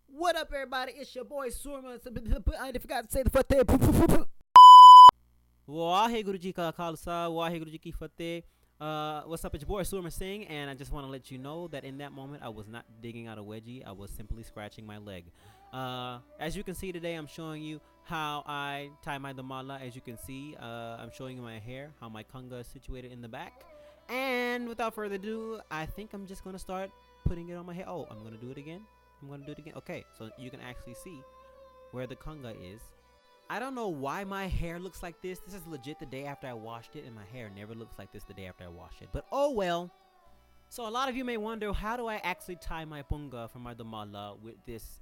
What up, everybody? It's your boy Surma. I forgot to say the fateh. Waheguru ji ka khalsa, Waheguru ji ki fateh. What's up? It's your boy Surma Singh, and I just want to let you know that in that moment I was not digging out a wedgie. I was simply scratching my leg. As you can see today, I'm showing you how I tie my dumala. As you can see, I'm showing you my hair, how my kanga is situated in the back. And without further ado, I think I'm just going to start putting it on my head. Oh, I'm going to do it again. Okay, so you can actually see where the kanga is. I don't know why my hair looks like this. This is legit the day after I washed it, and my hair never looks like this the day after I wash it. But oh well. So a lot of you may wonder, how do I actually tie my punga for my dumala with this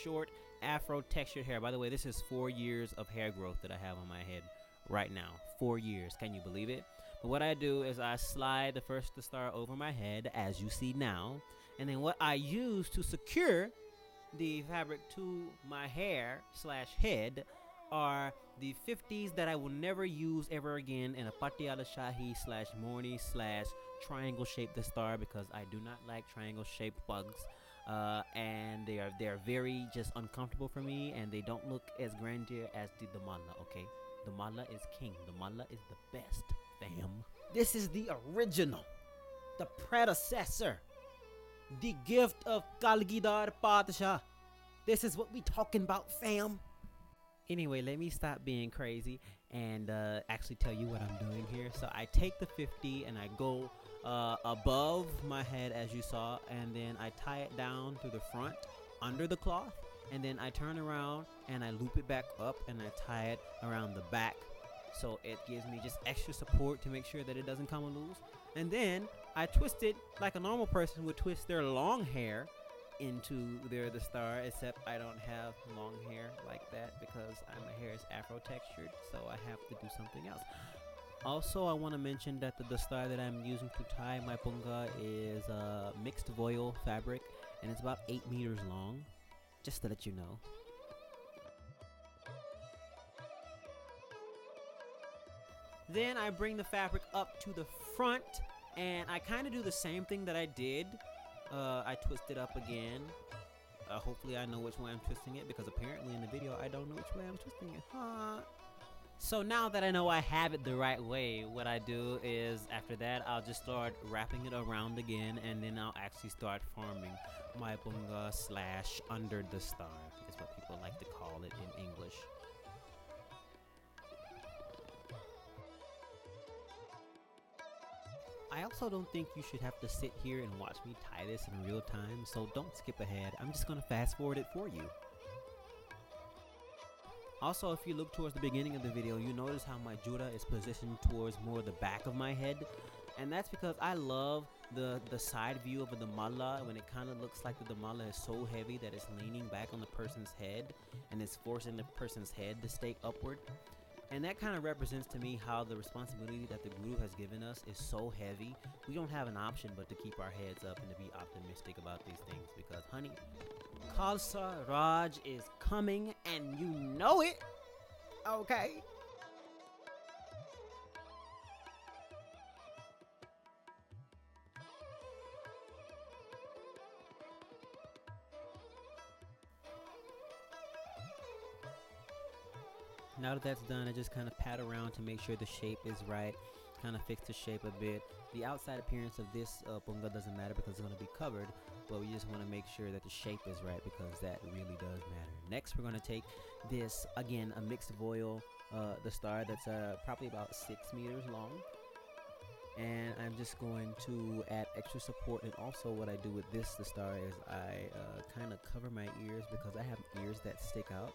short afro textured hair? By the way, this is 4 years of hair growth that I have on my head right now. 4 years. Can you believe it? But what I do is I slide the star over my head, as you see now. And then what I use to secure the fabric to my hair / head are the 50s that I will never use ever again in a Patiala Shahi / Morni / triangle shaped the star, because I do not like triangle shaped bugs. And they are very just uncomfortable for me, and they don't look as grandeur as the dumala. Okay, dumala is king. Dumala is the best, fam. This is the original, the predecessor, the gift of Kalgidar Padshah. This is what we talking about, fam. Anyway, let me stop being crazy and actually tell you what I'm doing here. So I take the 50 and I go above my head, as you saw, and then I tie it down to the front under the cloth, and then I turn around and I loop it back up and I tie it around the back, so it gives me just extra support to make sure that it doesn't come loose. And then I twist it like a normal person would twist their long hair into the star, except I don't have long hair like that because my hair is afro textured, so I have to do something else. Also, I want to mention that the star that I'm using to tie my punga is mixed voile fabric, and it's about 8 meters long, just to let you know. Then I bring the fabric up to the front, and I kind of do the same thing that I did. I twist it up again. Hopefully I know which way I'm twisting it, because apparently in the video I don't know which way I'm twisting it. So now that I know I have it the right way, what I do is, after that, I'll just start wrapping it around again, and then I'll actually start forming my punga / under the star, is what people like to call it in English. I also don't think you should have to sit here and watch me tie this in real time, so don't skip ahead. I'm just gonna fast forward it for you. Also, if you look towards the beginning of the video, you notice how my jura is positioned towards more the back of my head, and that's because I love the side view of a dumala, when it kind of looks like the dumala is so heavy that it's leaning back on the person's head and it's forcing the person's head to stay upward. And that kind of represents to me how the responsibility that the guru has given us is so heavy. We don't have an option but to keep our heads up and to be optimistic about these things, because, honey, Khalsa Raj is coming, and you know it. Okay? Now that that's done, I just kind of pat around to make sure the shape is right, kind of fix the shape a bit. The outside appearance of this punga doesn't matter because it's going to be covered, but we just want to make sure that the shape is right, because that really does matter. Next, we're going to take this, again, a mixed voile, the star that's probably about 6 meters long, and I'm just going to add extra support. And also what I do with the star is I kind of cover my ears, because I have ears that stick out.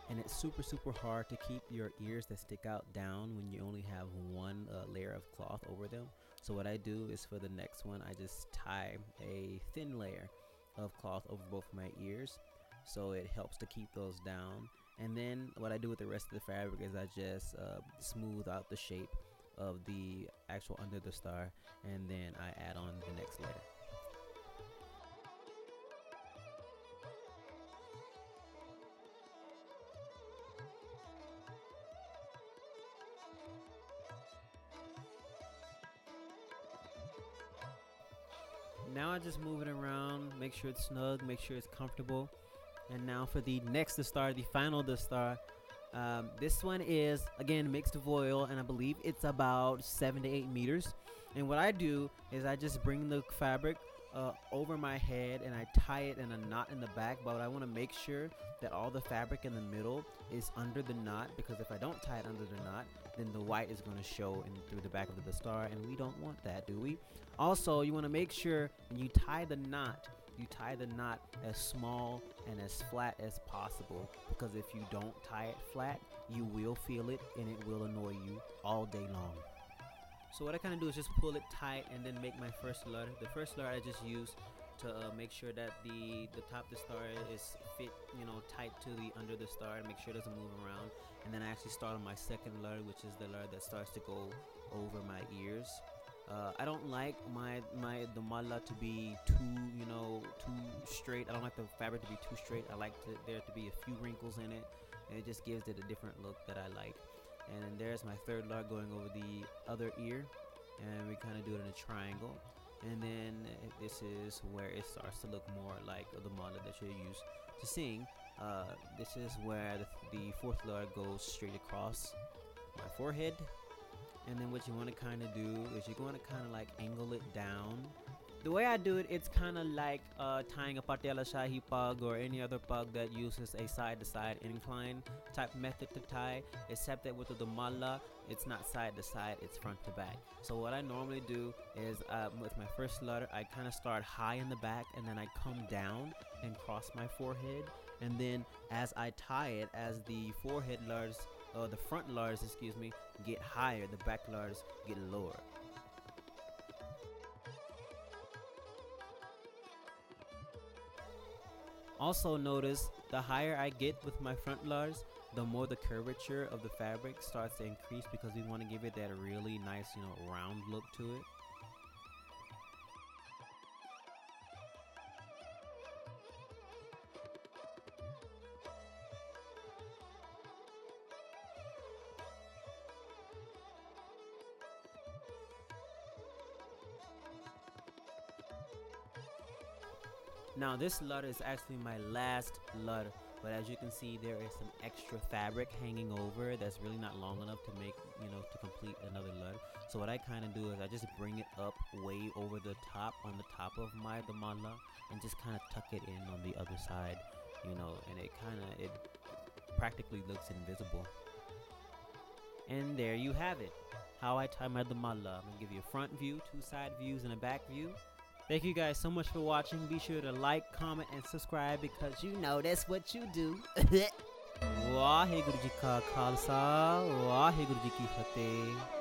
And it's super hard to keep your ears that stick out down when you only have one layer of cloth over them. So what I do is, for the next one, I just tie a thin layer of cloth over both my ears, so it helps to keep those down. And then what I do with the rest of the fabric is I just smooth out the shape of the actual under the star, and then I add on the next layer. Now I just move it around, make sure it's snug, make sure it's comfortable. And now for the next dastar, the final dastar. This one is again mixed voile, and I believe it's about 7 to 8 meters. And what I do is I just bring the fabric over my head and I tie it in a knot in the back, but I want to make sure that all the fabric in the middle is under the knot, because if I don't tie it under the knot, then the white is going to show in through the back of the dastar, and we don't want that, do we? Also, you want to make sure when you tie the knot, you tie the knot as small and as flat as possible, because if you don't tie it flat, you will feel it and it will annoy you all day long. So what I kind of do is just pull it tight and then make my first letter. The first letter I just use to make sure that the top of the star is fit, tight to the under the star, and make sure it doesn't move around. And then I actually start on my second letter, which is the letter that starts to go over my ears. I don't like my dumala to be too straight. I don't like the fabric to be too straight. I like there to be a few wrinkles in it, and it just gives it a different look that I like. And then there's my third letter going over the other ear, and we kind of do it in a triangle. And then this is where it starts to look more like the dumala that you're used to seeing. This is where the fourth letter goes straight across my forehead. And then what you want to kind of do is you're going to kind of like angle it down. The way I do it, it's kind of like tying a patela shahi pug or any other pug that uses a side-to-side incline type method to tie, except that with the dumala, it's not side-to-side, it's front-to-back. So what I normally do is with my first letter, I kind of start high in the back, and then I come down and cross my forehead. And then as I tie it, as the forehead letters, the front letters, get higher, the back letters get lower. Also notice the higher I get with my front letters, the more the curvature of the fabric starts to increase, because we want to give it that really nice, round look to it. Now this letter is actually my last letter, but as you can see, there is some extra fabric hanging over that's really not long enough to make, to complete another letter. So what I kind of do is I just bring it up way over the top, on the top of my dumala, and just kind of tuck it in on the other side, and it practically looks invisible. And there you have it, how I tie my dumala. I'm gonna give you a front view, 2 side views, and a back view. Thank you guys so much for watching. Be sure to like, comment, and subscribe, because that's what you do. Waheguru Ji Ka Khalsa, Waheguru Ji Ki Fateh.